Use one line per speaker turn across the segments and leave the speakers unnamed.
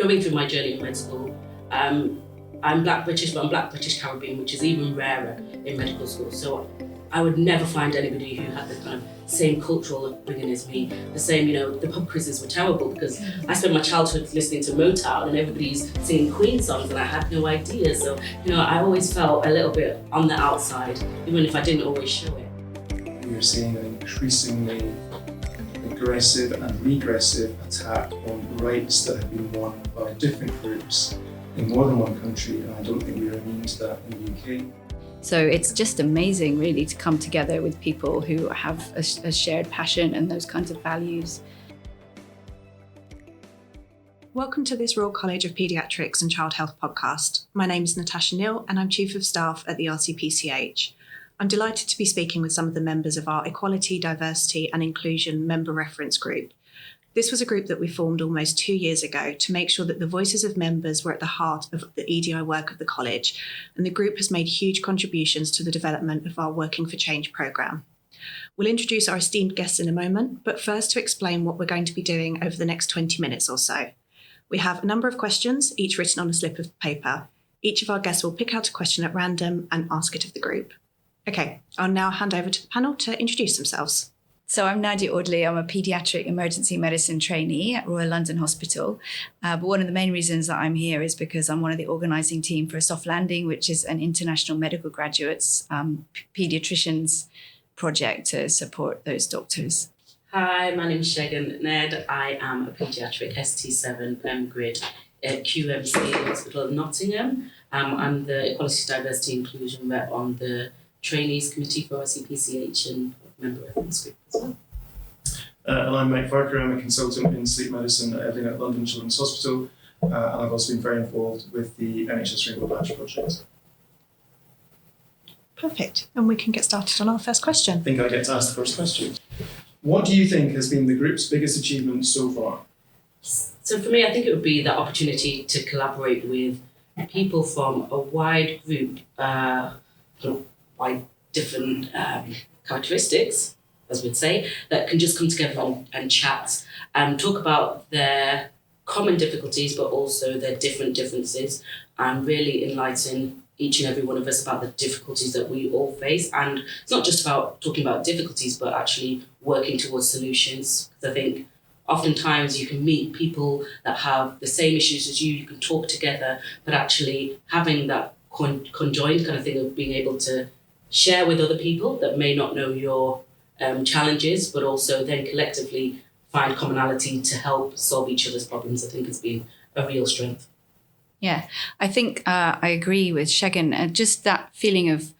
going through my journey in med school, I'm Black British, but I'm Black British Caribbean, which is even rarer in medical school. So I would never find anybody who had the kind of same cultural upbringing as me. The same, the pub quizzes were terrible because I spent my childhood listening to Motown and everybody's singing Queen songs and I had no idea. So, I always felt a little bit on the outside, even if I didn't always show it.
We are seeing an increasingly aggressive and regressive attack on rights that have been won by different groups in more than one country, and I don't think we are immune to that in the UK.
So it's just amazing really to come together with people who have a shared passion and those kinds of values.
Welcome to this Royal College of Paediatrics and Child Health podcast. My name is Natasha Neal and I'm Chief of Staff at the RCPCH. I'm delighted to be speaking with some of the members of our Equality, Diversity and Inclusion member reference group. This was a group that we formed almost 2 years ago to make sure that the voices of members were at the heart of the EDI work of the college, and the group has made huge contributions to the development of our Working for Change programme. We'll introduce our esteemed guests in a moment, but first to explain what we're going to be doing over the next 20 minutes or so. We have a number of questions, each written on a slip of paper. Each of our guests will pick out a question at random and ask it of the group. Okay, I'll now hand over to the panel to introduce themselves.
So I'm Nadia Audley. I'm a paediatric emergency medicine trainee at Royal London Hospital. But one of the main reasons that I'm here is because I'm one of the organising team for a soft landing, which is an international medical graduates paediatricians project to support those doctors.
Hi, my name is Segn Nedd. I am a paediatric ST7 grid at QMC Hospital of Nottingham. I'm the Equality, Diversity and Inclusion rep on the Trainees Committee for RCPCH and member reference group as well.
And I'm Mike Farquhar. I'm a consultant in sleep medicine at London Children's Hospital, and I've also been very involved with the NHS Rainbow Badge project.
Perfect. And we can get started on our first question.
I think I get to ask the first question. What do you think has been the group's biggest achievement so far?
So for me, I think it would be the opportunity to collaborate with people from a wide group, wide different characteristics, as we'd say, that can just come together and chat and talk about their common difficulties, but also their differences, and really enlighten each and every one of us about the difficulties that we all face. And it's not just about talking about difficulties, but actually working towards solutions. Because I think oftentimes you can meet people that have the same issues as you can talk together, but actually having that conjoined kind of thing of being able to share with other people that may not know your challenges, but also then collectively find commonality to help solve each other's problems, I think has been a real strength.
Yeah, I think I agree with Segn. Just that feeling of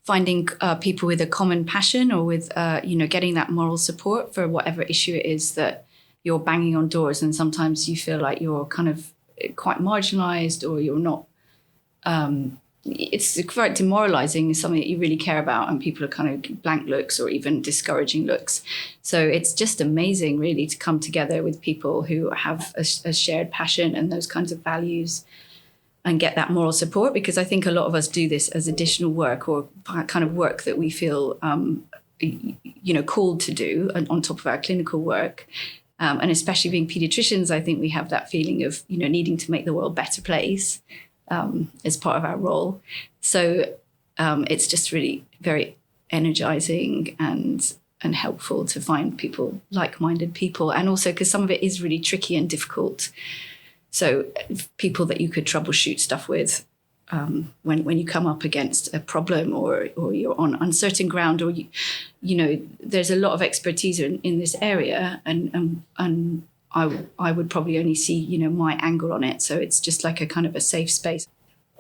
finding people with a common passion or with, getting that moral support for whatever issue it is that you're banging on doors, and sometimes you feel like you're kind of quite marginalised or you're not... it's quite demoralising, something that you really care about, and people are kind of blank looks or even discouraging looks. So it's just amazing really to come together with people who have a shared passion and those kinds of values and get that moral support, because I think a lot of us do this as additional work or kind of work that we feel called to do on top of our clinical work. And especially being paediatricians, I think we have that feeling of needing to make the world a better place as part of our role. So it's just really very energizing and helpful to find people, like-minded people. And also because some of it is really tricky and difficult. So people that you could troubleshoot stuff with when you come up against a problem or you're on uncertain ground, or there's a lot of expertise in this area, and I would probably only see my angle on it. So it's just like a kind of a safe space.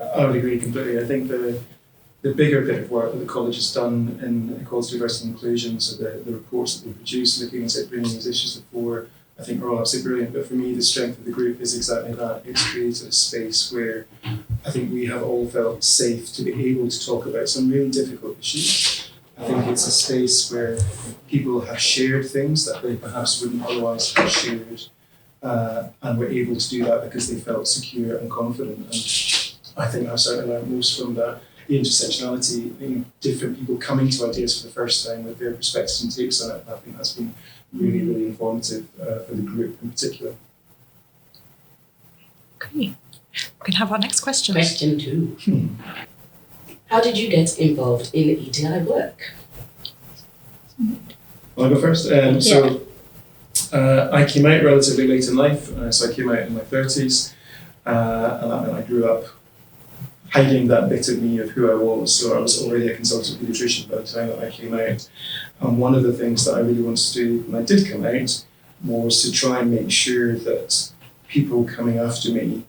I would agree completely. I think the bigger bit of work that the college has done in equality, diversity and inclusion, so the reports that we produce looking at bringing these issues to the fore, I think are all absolutely brilliant. But for me, the strength of the group is exactly that. It's created a space where I think we have all felt safe to be able to talk about some really difficult issues. I think it's a space where people have shared things that they perhaps wouldn't otherwise have shared, and were able to do that because they felt secure and confident. And I think I've certainly learned most from that. The intersectionality, different people coming to ideas for the first time with their perspectives and takes on it, I think that's been really, really informative for the group in particular.
We can have our next question.
Question 2. How did you get involved in EDI work?
I'll go first. I came out relatively late in life, so I came out in my 30s, and that meant I grew up hiding that bit of me of who I was. So I was already a consultant paediatrician by the time that I came out. And one of the things that I really wanted to do when I did come out was to try and make sure that people coming after me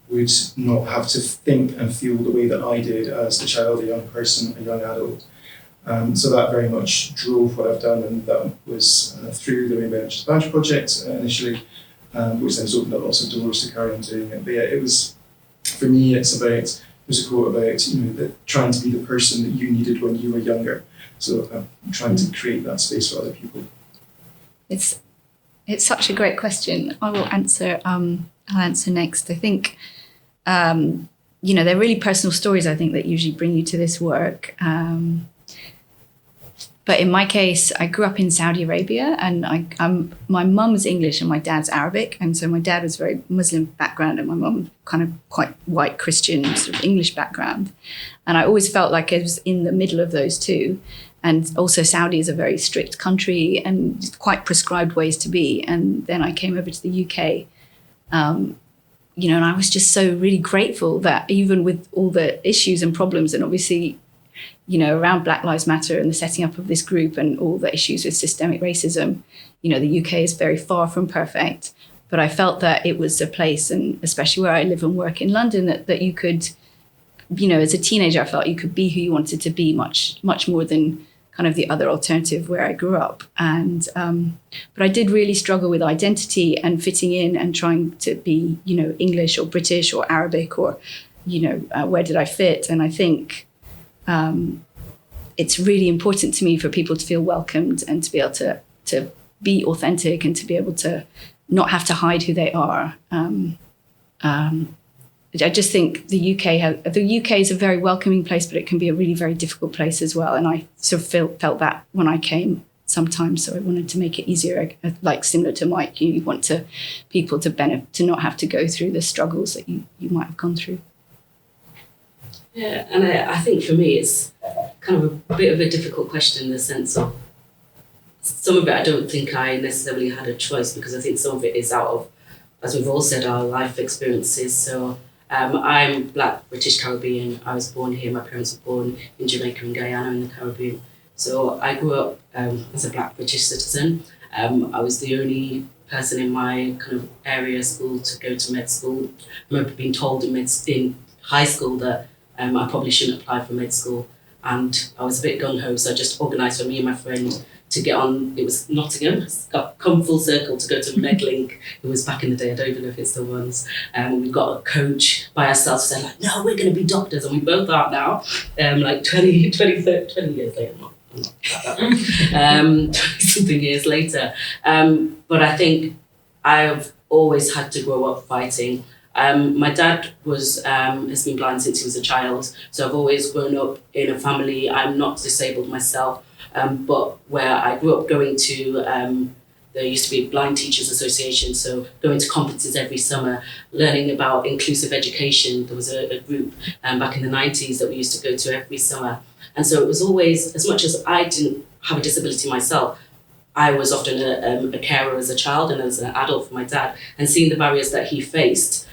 would not have to think and feel the way that I did as a child, a young person, a young adult. So that very much drove what I've done, and that was through the Rainbow Adventures Badge project initially, which then has opened up lots of doors to carry on doing it. But yeah, it was, for me, there's a quote about, trying to be the person that you needed when you were younger. So I'm trying to create that space for other people.
It's such a great question. I will answer. I'll answer next. I think, they're really personal stories, I think, that usually bring you to this work. But in my case, I grew up in Saudi Arabia, and my mum's English and my dad's Arabic. And so my dad was very Muslim background, and my mum kind of quite white Christian sort of English background. And I always felt like I was in the middle of those two. And also Saudi is a very strict country and quite prescribed ways to be. And then I came over to the UK, and I was just so really grateful that even with all the issues and problems, and obviously, around Black Lives Matter and the setting up of this group and all the issues with systemic racism, the UK is very far from perfect. But I felt that it was a place, and especially where I live and work in London, that you could, as a teenager, I felt you could be who you wanted to be much, much more than kind of the other alternative where I grew up. And but I did really struggle with identity and fitting in and trying to be, English or British or Arabic or, where did I fit? And I think it's really important to me for people to feel welcomed and to be able to be authentic and to be able to not have to hide who they are. I just think the UK is a very welcoming place, but it can be a really very difficult place as well. And I sort of felt that when I came sometimes. So I wanted to make it easier, like similar to Mike. You want people to not have to go through the struggles that you might have gone through.
Yeah, and I think for me it's kind of a bit of a difficult question in the sense of some of it I don't think I necessarily had a choice, because I think some of it is out of, as we've all said, our life experiences. So I'm Black British Caribbean. I was born here. My parents were born in Jamaica and Guyana in the Caribbean. So I grew up as a Black British citizen. I was the only person in my kind of area school to go to med school. I remember being told in high school that I probably shouldn't apply for med school, and I was a bit gung-ho, so I just organised for me and my friend to get on. It was Nottingham, come full circle to go to Medlink. It was back in the day, I don't even know if it still runs. We got a coach by ourselves who said, no, we're going to be doctors, and we both are now, 20 years later. Not that 20-something years later. But I think I've always had to grow up fighting. My dad has been blind since he was a child, so I've always grown up in a family. I'm not disabled myself, but where I grew up going to, there used to be a Blind Teachers Association, so going to conferences every summer, learning about inclusive education. There was a group back in the 90s that we used to go to every summer. And so it was always, as much as I didn't have a disability myself, I was often a carer as a child and as an adult for my dad, and seeing the barriers that he faced,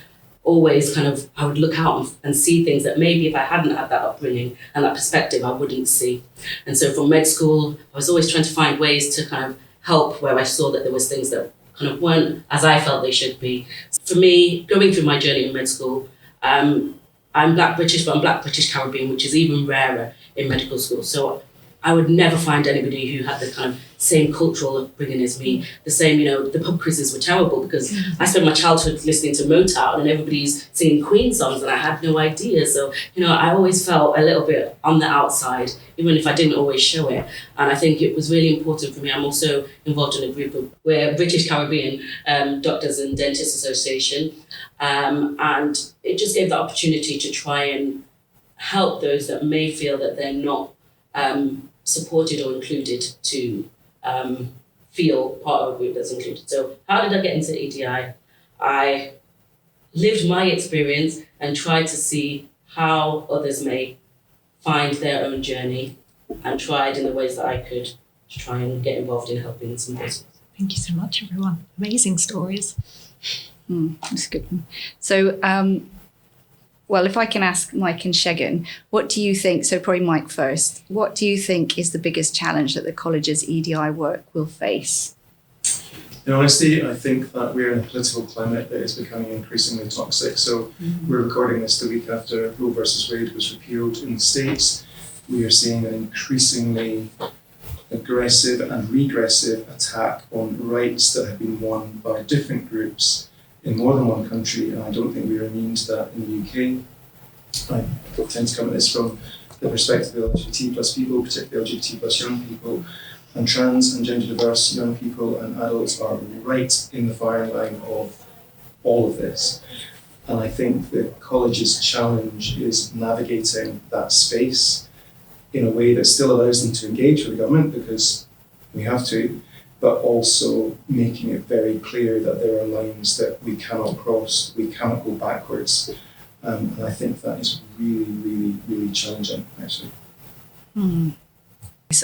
always kind of, I would look out and see things that maybe if I hadn't had that upbringing and that perspective, I wouldn't see. And so from med school, I was always trying to find ways to kind of help where I saw that there was things that kind of weren't as I felt they should be. For me, going through my journey in med school, I'm Black British, but I'm Black British Caribbean, which is even rarer in medical school. So I would never find anybody who had the kind of same cultural upbringing as me. The same, the pub quizzes were terrible because I spent my childhood listening to Motown and everybody's singing Queen songs and I had no idea. So, I always felt a little bit on the outside, even if I didn't always show it. And I think it was really important for me. I'm also involved in a group of, we're British Caribbean Doctors and Dentists Association. And it just gave the opportunity to try and help those that may feel that they're not supported or included to feel part of a group that's included. So how did I get into EDI? I lived my experience and tried to see how others may find their own journey, and tried in the ways that I could to try and get involved in helping some of those.
Thank you so much, everyone. Amazing stories.
That's good. So, well, if I can ask Mike and Segn, what do you think, so probably Mike first, what do you think is the biggest challenge that the college's EDI work will face?
In honesty, I think that we're in a political climate that is becoming increasingly toxic. So we're recording this the week after Roe versus Wade was repealed in the States. We are seeing an increasingly aggressive and regressive attack on rights that have been won by different groups in more than one country, and I don't think we are immune to that in the UK. I tend to come at this from the perspective of LGBT plus people, particularly LGBT plus young people, and trans and gender diverse young people and adults are right in the firing line of all of this. And I think the college's challenge is navigating that space in a way that still allows them to engage with the government, because we have to, but also making it very clear that there are lines that we cannot cross, we cannot go backwards. And I think that is really, really, really challenging, actually.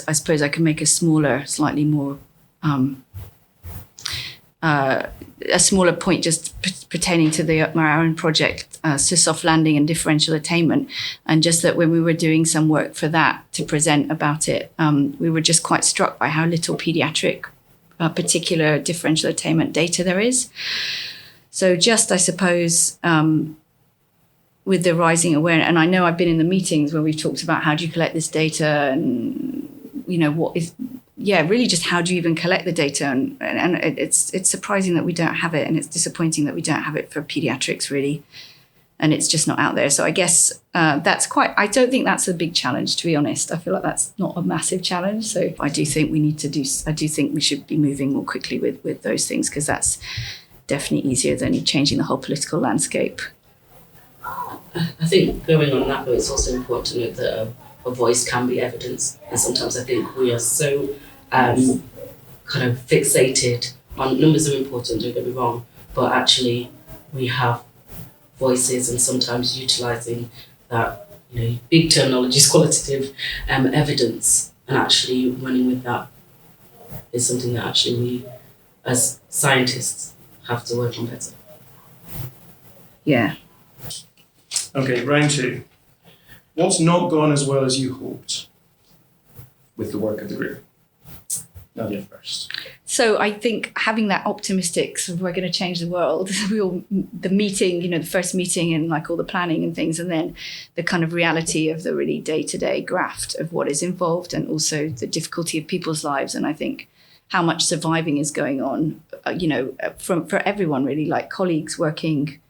I suppose I can make a smaller, slightly more, a smaller point just pertaining to our own project, to soft landing and differential attainment. And just that when we were doing some work for that to present about it, we were just quite struck by how little paediatric particular differential attainment data there is. So just, I suppose, with the rising awareness, and I know I've been in the meetings where we've talked about how do you collect this data, and what is, really just how do you even collect the data, and it's surprising that we don't have it, and it's disappointing that we don't have it for pediatrics really, and it's just not out there. So I guess I don't think that's a big challenge, to be honest. I feel like that's not a massive challenge. So I do think I do think we should be moving more quickly with those things, because that's definitely easier than changing the whole political landscape.
I think going on that, but it's also important to note that a voice can be evidence, and sometimes I think we are so kind of fixated on numbers are important, don't get me wrong, but actually we have voices, and sometimes utilising that, big terminology is qualitative evidence, and actually running with that is something that actually we as scientists have to work on better.
Yeah.
Okay, round two. What's not gone as well as you hoped with the work of the group? Nadia first.
So I think having that optimistic sort of, we're going to change the world, the meeting, the first meeting and like all the planning and things, and then the kind of reality of the really day-to-day graft of what is involved, and also the difficulty of people's lives. And I think how much surviving is going on, for everyone really, like colleagues working,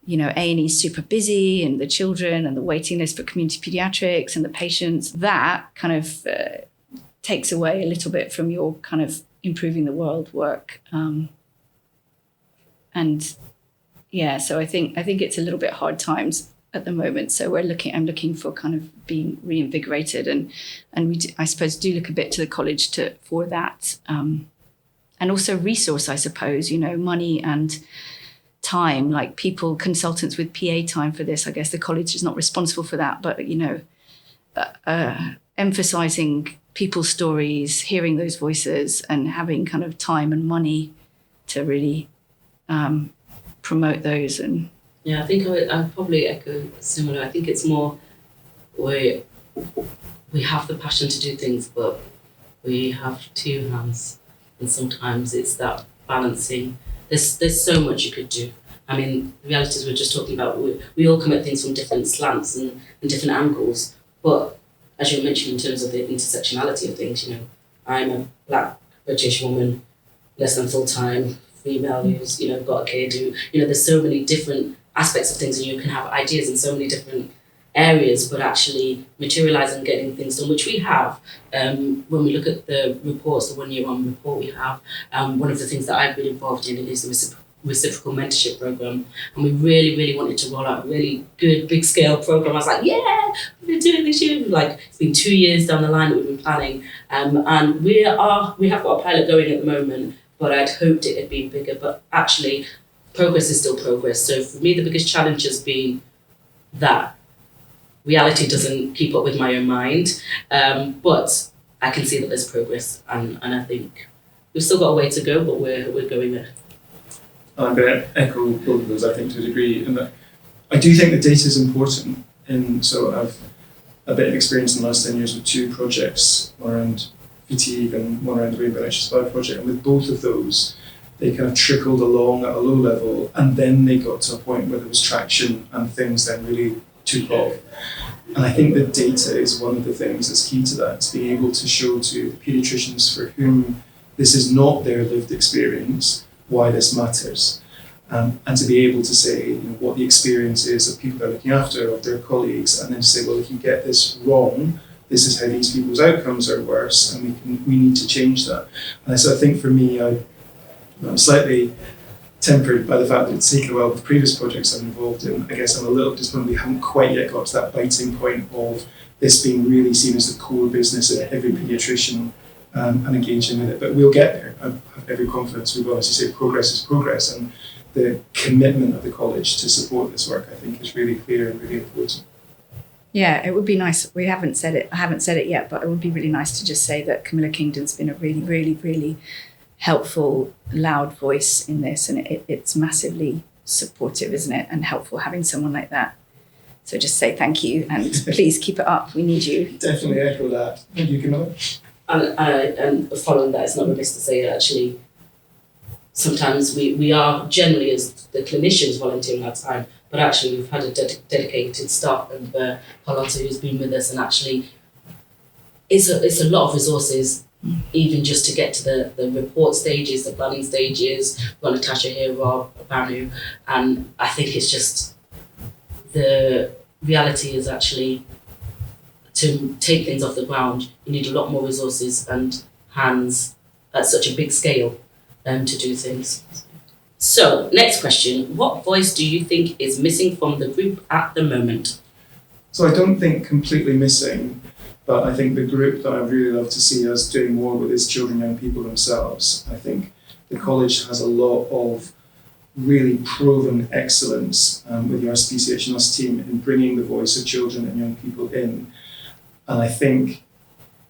A&E is super busy, and the children and the waiting list for community pediatrics and the patients, that kind of takes away a little bit from your kind of improving the world work. So I think it's a little bit hard times at the moment. So I'm looking for kind of being reinvigorated, and we I suppose do look a bit to the college for that. And also resource, I suppose, money and time, like people, consultants with PA time for this. I guess the college is not responsible for that, but emphasizing people's stories, hearing those voices, and having kind of time and money to really promote those. And
yeah, I think I'd probably echo similar. I think it's more we have the passion to do things, but we have two hands, and sometimes it's that balancing. There's so much you could do. I mean, the realities we're just talking about, we all come at things from different slants and different angles. But as you mentioned, in terms of the intersectionality of things, I'm a Black British woman, less than full-time, female who's, got a kid who, there's so many different aspects of things, and you can have ideas in so many different areas, but actually materialising, getting things done, which we have. When we look at the reports, the 1 year on report we have, one of the things that I've been involved in is the Reciprocal Mentorship program, and we really, really wanted to roll out a really good, big scale program. I was like, yeah, we're doing this year. Like, it's been 2 years down the line that we've been planning, and we have got a pilot going at the moment, but I'd hoped it had been bigger. But actually, progress is still progress. So for me, the biggest challenge has been that reality doesn't keep up with my own mind. But I can see that there's progress, and I think we've still got a way to go, but we're going there.
I'm going to echo both of those, I think, to a degree. And that I do think that data is important. And so I've a bit of experience in the last 10 years with 2 projects, one around fatigue and one around the Rainbow Nitrous Survival project. And with both of those, they kind of trickled along at a low level, and then they got to a point where there was traction and things then really took off. And I think that data is one of the things that's key to that. It's being able to show to the paediatricians for whom this is not their lived experience why this matters. And to be able to say, what the experience is of people they're looking after, of their colleagues, and then to say, well, if you get this wrong, this is how these people's outcomes are worse, and we need to change that. And so I think for me, I'm slightly tempered by the fact that it's taken a while with previous projects I'm involved in. I guess I'm a little disappointed we haven't quite yet got to that biting point of this being really seen as the core business of every paediatrician and engaging with it. But we'll get there. I have every confidence we will. As you say, progress is progress, and the commitment of the college to support this work, I think, is really clear and really important.
Yeah, it would be nice. I haven't said it yet, but it would be really nice to just say that Camilla Kingdon's been a really, really, really helpful, loud voice in this, and it's massively supportive, isn't it? And helpful having someone like that. So just say thank you, and please keep it up. We need you.
Definitely echo that. Thank you, Camilla.
And following that, it's not remiss to say actually, sometimes we are generally as the clinicians volunteering our time, but actually we've had a dedicated staff member, Carlotta, who's been with us, and actually it's a lot of resources, even just to get to the report stages, the planning stages. We've got Natasha here, Rob, Banu, and I think it's just the reality is actually to take things off the ground, you need a lot more resources and hands at such a big scale to do things. So, next question. What voice do you think is missing from the group at the moment?
So I don't think completely missing, but I think the group that I'd really love to see us doing more with is children and young people themselves. I think the college has a lot of really proven excellence with the RCPCH and us team in bringing the voice of children and young people in. And I think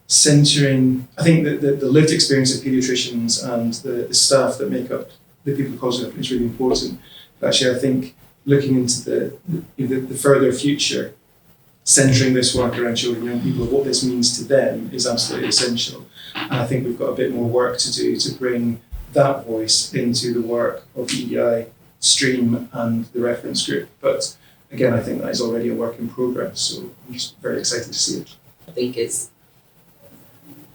that the lived experience of paediatricians and the staff that make up the people of college is really important. But actually, I think looking into the further future, centering this work around children and young people, what this means to them is absolutely essential. And I think we've got a bit more work to do to bring that voice into the work of EDI, Stream and the reference group. But again, I think that is already a work in progress, so I'm just very excited to see it.
I think it's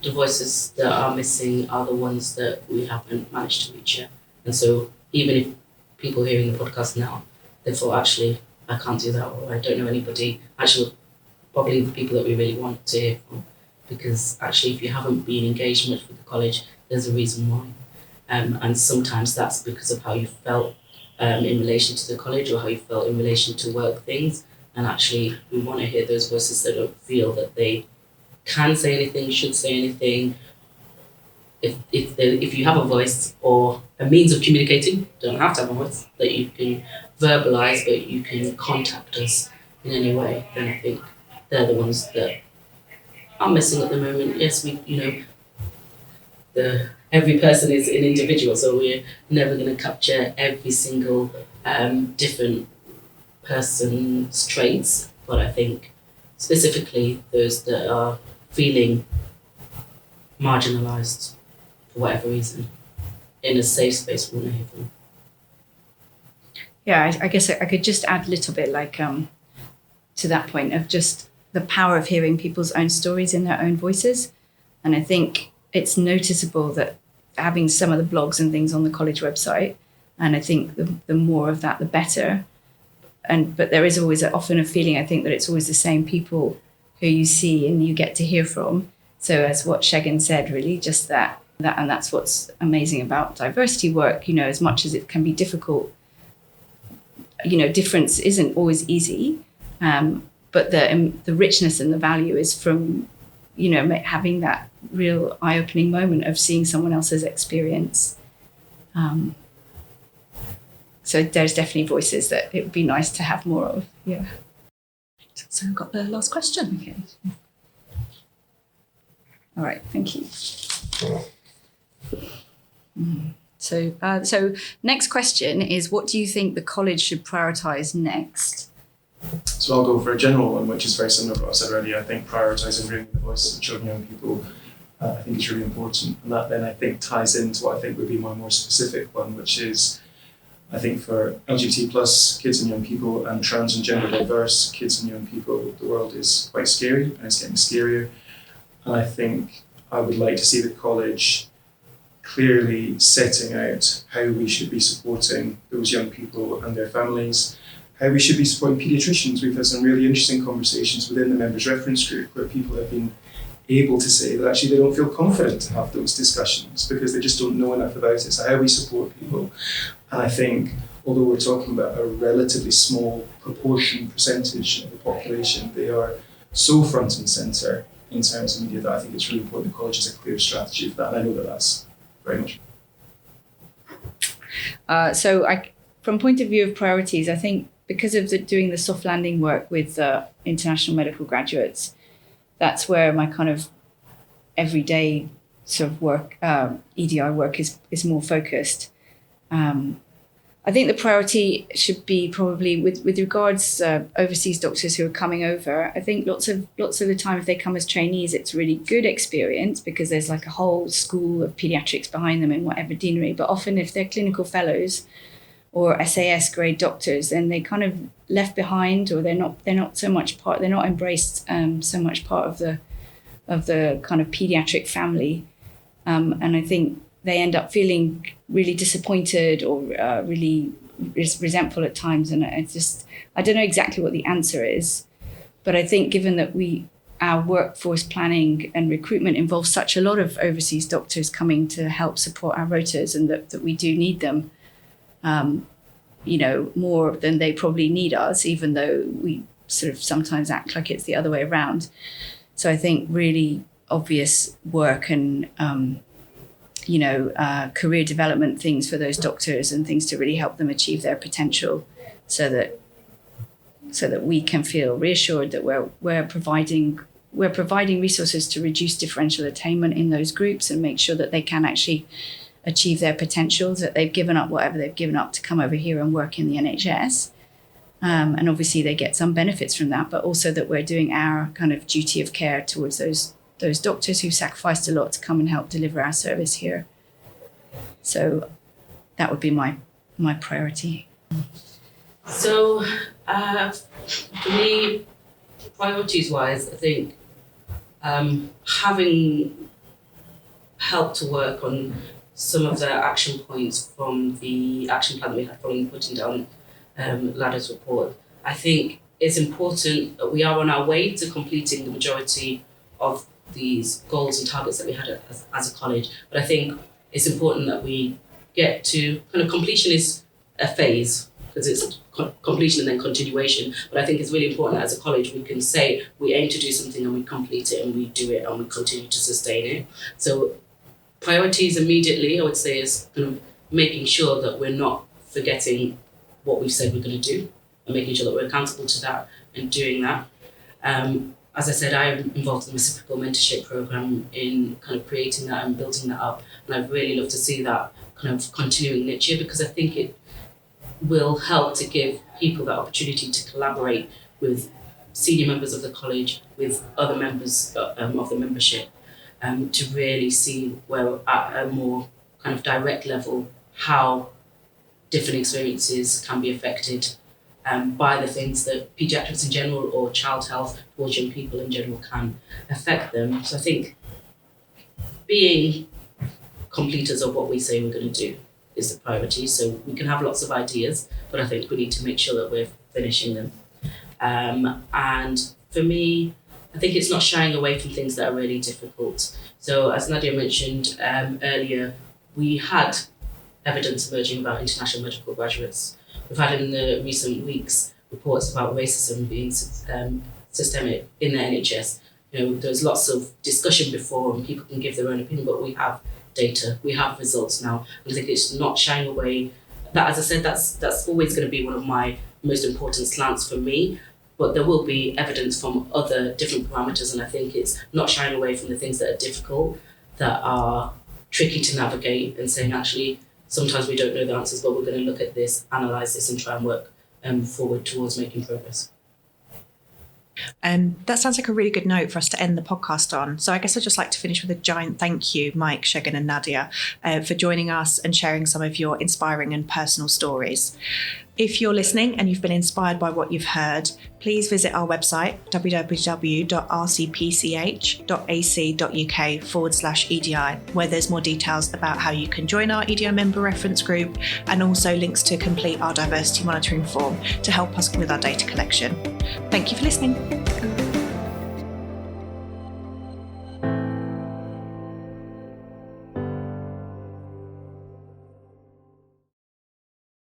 the voices that are missing are the ones that we haven't managed to reach yet. And so even if people hearing the podcast now, they thought, actually, I can't do that, or I don't know anybody, actually, probably the people that we really want to hear from. Because actually, if you haven't been engaged much with the college, there's a reason why. And sometimes that's because of how you felt in relation to the college, or how you felt in relation to work things. And actually, we want to hear those voices that don't feel that they can say anything, should say anything. If you have a voice or a means of communicating, don't have to have a voice that you can verbalise, but you can contact us in any way, then I think they're the ones that are missing at the moment. Yes, every person is an individual, so we're never going to capture every single different person's traits, but I think specifically those that are feeling marginalised for whatever reason in a safe space, we want to hear from them.
Yeah, I guess I could just add a little bit to that point of just the power of hearing people's own stories in their own voices. And I think it's noticeable that having some of the blogs and things on the college website, and I think the more of that, the better. But there is always often a feeling, I think, that it's always the same people who you see and you get to hear from. So as what Segn said, really, just that, and that's what's amazing about diversity work, as much as it can be difficult, difference isn't always easy, but the richness and the value is from, having that real eye-opening moment of seeing someone else's experience. so there's definitely voices that it would be nice to have more of. Yeah.
So we've got the last question.
Okay. All right. Thank you. So next question is, what do you think the college should prioritise next?
So I'll go for a general one, which is very similar to what I said earlier. I think prioritising bringing the voices of children and young people, I think is really important. And that then I think ties into what I think would be my more specific one, which is, I think for LGBT plus kids and young people and trans and gender diverse kids and young people, the world is quite scary and it's getting scarier. And I think I would like to see the college clearly setting out how we should be supporting those young people and their families, how we should be supporting paediatricians. We've had some really interesting conversations within the members' reference group where people have been able to say that actually they don't feel confident to have those discussions because they just don't know enough about it. So how we support people. And I think, although we're talking about a relatively small percentage of the population, they are so front and centre in terms of media that I think it's really important the college has a clear strategy for that. And I know that that's very much.
From point of view of priorities, I think because of doing the soft landing work with international medical graduates, that's where my kind of everyday sort of work, EDI work is more focused. I think the priority should be probably with regards overseas doctors who are coming over. I think lots of the time if they come as trainees, it's a really good experience because there's like a whole school of paediatrics behind them in whatever deanery. But often if they're clinical fellows or SAS grade doctors, then they kind of left behind, or they're not so much part. They're not embraced so much part of the kind of paediatric family, and I think they end up feeling really disappointed or really resentful at times. And I don't know exactly what the answer is, but I think given that our workforce planning and recruitment involves such a lot of overseas doctors coming to help support our rotas, and that we do need them, more than they probably need us, even though we sort of sometimes act like it's the other way around. So I think really obvious work and career development things for those doctors and things to really help them achieve their potential, so that we can feel reassured that we're providing resources to reduce differential attainment in those groups and make sure that they can actually achieve their potentials, that they've given up whatever they've given up to come over here and work in the NHS. And obviously they get some benefits from that, but also that we're doing our kind of duty of care towards those doctors who sacrificed a lot to come and help deliver our service here. So that would be my priority.
So for me, priorities-wise, I think having helped to work on some of the action points from the action plan that we had following putting down Lada's report, I think it's important that we are on our way to completing the majority of these goals and targets that we had as a college. But I think it's important that we get to kind of completion is a phase, because it's completion and then continuation. But I think it's really important that as a college we can say we aim to do something and we complete it and we do it and we continue to sustain it. So priorities immediately, I would say, is kind of making sure that we're not forgetting what we've said we're going to do and making sure that we're accountable to that and doing that. As I said, I'm involved in the Reciprocal Mentorship program in kind of creating that and building that up. And I'd really love to see that kind of continuing next year, because I think it will help to give people that opportunity to collaborate with senior members of the college, with other members of the membership, to really see where at a more kind of direct level how different experiences can be affected by the things that paediatrics in general or child health towards young people in general can affect them. So I think being completers of what we say we're going to do is the priority. So we can have lots of ideas, but I think we need to make sure that we're finishing them. And for me, I think it's not shying away from things that are really difficult. So as Nadia mentioned earlier, we had evidence emerging about international medical graduates. We've had in the recent weeks reports about racism being systemic in the NHS. There's lots of discussion before and people can give their own opinion, but we have data, we have results now. And I think it's not shying away that, as I said, that's always going to be one of my most important slants for me. But there will be evidence from other different parameters, and I think it's not shying away from the things that are difficult, that are tricky to navigate, and saying, actually, sometimes we don't know the answers, but we're going to look at this, analyse this, and try and work forward towards making progress.
That sounds like a really good note for us to end the podcast on. So I guess I'd just like to finish with a giant thank you, Mike, Segn and Nadia, for joining us and sharing some of your inspiring and personal stories. If you're listening and you've been inspired by what you've heard, please visit our website, www.rcpch.ac.uk/EDI, where there's more details about how you can join our EDI member reference group, and also links to complete our diversity monitoring form to help us with our data collection. Thank you for listening.